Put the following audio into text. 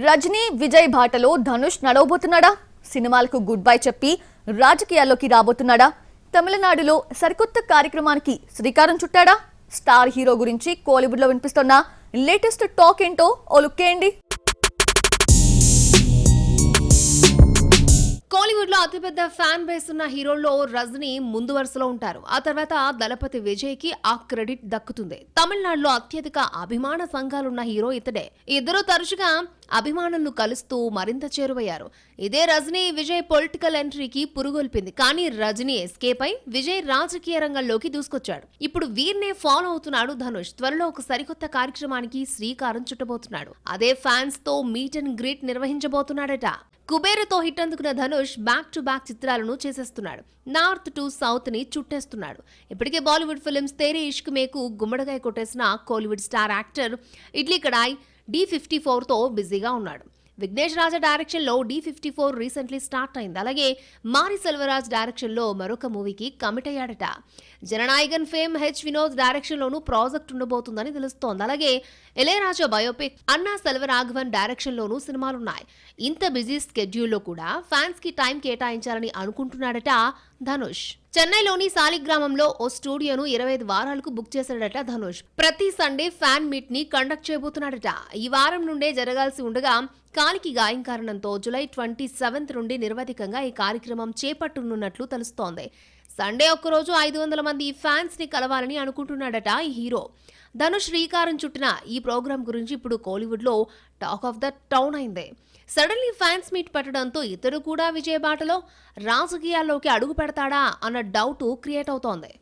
రజనీ విజయ్ బాటలో ధనుష్ నడవబోతున్నాడా? సినిమాలకు good bye చెప్పి రాజకీయాల్లోకి రాబోతున్నాడా? తమిళనాడులో సరికొత్త కార్యక్రమానికి శ్రీకారం చుట్టాడా? స్టార్ హీరో గురించి కోలీవుడ్ లో వినిపిస్తున్న లేటెస్ట్ టాక్ ఏంటో ఓ లుక్కేయండి. కోలీవుడ్ లో అతిపెద్ద ఫ్యాన్ బేస్ ఉన్న హీరోల్లో రజనీ ముందు వరుసలో ఉంటారు. ఆ తర్వాత దళపతి విజయ్ కి ఆ క్రెడిట్ దక్కుతుంది. తమిళనాడులో అత్యధిక అభిమాన సంఘాలున్న హీరో ఇతడే. ఇద్దరు తరచుగా అభిమానులను కలుస్తూ మరింత చేరువయ్యారు. ఇదే రజనీ విజయ్ పొలిటికల్ ఎంట్రీకి పురుగొల్పింది. కానీ రజనీ ఎస్కేప్ అయి విజయ్ రాజకీయ రంగంలోకి దూసుకొచ్చాడు. ఇప్పుడు వీరినే ఫాలో అవుతున్నాడు ధనుష్. త్వరలో ఒక సరికొత్త కార్యక్రమానికి శ్రీకారం చుట్టబోతున్నాడు. అదే ఫ్యాన్స్ తో మీట్ అండ్ గ్రీట్ నిర్వహించబోతున్నాడట. కుబేరతో హిట్ అందుకున్న ధనుష్ బ్యాక్ టు బ్యాక్ చిత్రాలను చేసేస్తున్నాడు. నార్త్ టు సౌత్ ని చుట్టేస్తున్నాడు. ఇప్పటికే బాలీవుడ్ ఫిల్మ్స్ తేరే ఇష్క్ మేకు గుమ్మడికాయ కొట్టేసిన Kollywood star actor Idli Kadai D54 తో బిజీగా ఉన్నాడు. విఘ్నేష్ రాజా డైరెక్షన్ లో D54 రీసెంట్లీ స్టార్ట్ అయింది. అలాగే మారి సెల్వరాజ్ డైరెక్షన్ లో మరొక మూవీకి కమిట్ అయ్యాడట. Jananayagan fame H Vinoth direction లోనూ ప్రాజెక్ట్ ఉండబోతుందని తెలుస్తోంది. అలాగే ఇళయరాజా బయోపిక్ అన్నా సెల్వరాఘవన్ డైరెక్షన్ లోనూ సినిమాలున్నాయి. ఇంత బిజీ స్కెడ్యూల్లో కూడా ఫ్యాన్స్ కి టైం కేటాయించాలని అనుకుంటున్నాడట ధనుష్. చెన్నైలోని సాలిగ్రామంలో ఓ స్టూడియోను 25 వారాలకు బుక్ చేశాడట ధనుష్. ప్రతి సండే ఫ్యాన్ మీట్ ని కండక్ట్ చేయబోతున్నాడట. ఈ వారం నుండే జరగాల్సి ఉండగా కాలికి గాయం కారణంతో జూలై 27 నుండి నిరవధికంగా ఈ కార్యక్రమం చేపట్టనున్నట్లు తెలుస్తోంది. సండే ఒక్కరోజు 500 మంది ఫ్యాన్స్ ని కలవాలని అనుకుంటున్నాడట ఈ హీరో. ధనుష్ శ్రీకారం చుట్టిన ఈ ప్రోగ్రాం గురించి ఇప్పుడు కోలీవుడ్ లో టాక్ ఆఫ్ ద టౌన్ అయింది. సడన్లీ ఫ్యాన్స్ మీట్ పెట్టడంతో ఇతడు కూడా విజయ్ బాటలో రాజకీయాల్లోకి అడుగు పెడతాడా అన్న డౌట్ క్రియేట్ అవుతోంది.